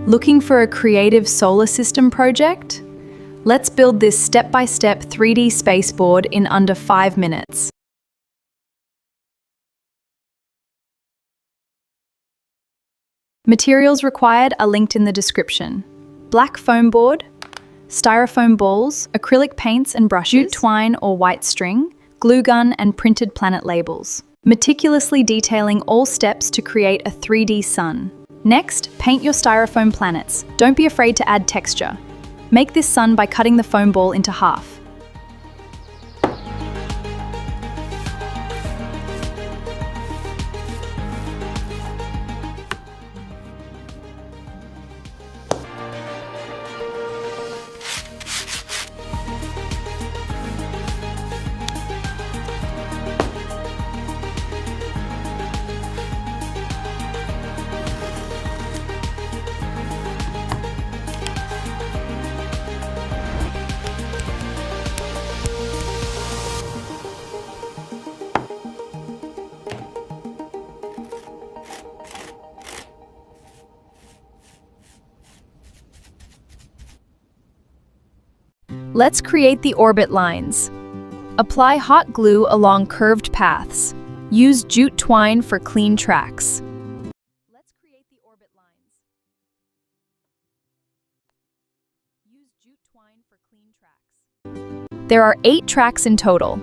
Looking for a creative solar system project? Let's build this step-by-step 3D spaceboard in under 5 minutes. Materials required are linked in the description. Black foam board, styrofoam balls, acrylic paints and brushes, jute twine or white string, glue gun and printed planet labels. Meticulously detailing all steps to create a 3D sun. Next, paint your styrofoam planets. Don't be afraid to add texture. Make this sun by cutting the foam ball into half. Let's create the orbit lines. Apply hot glue along curved paths. Use jute twine for clean tracks. Let's create the orbit lines. Use jute twine for clean tracks. There are 8 tracks in total.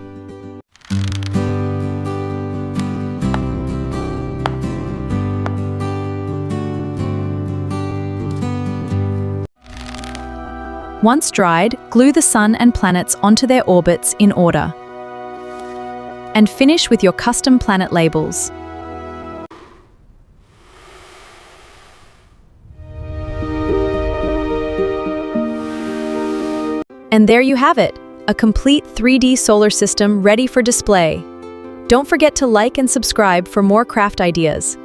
Once dried, glue the sun and planets onto their orbits in order. And finish with your custom planet labels. And there you have it, a complete 3D solar system ready for display. Don't forget to like and subscribe for more craft ideas.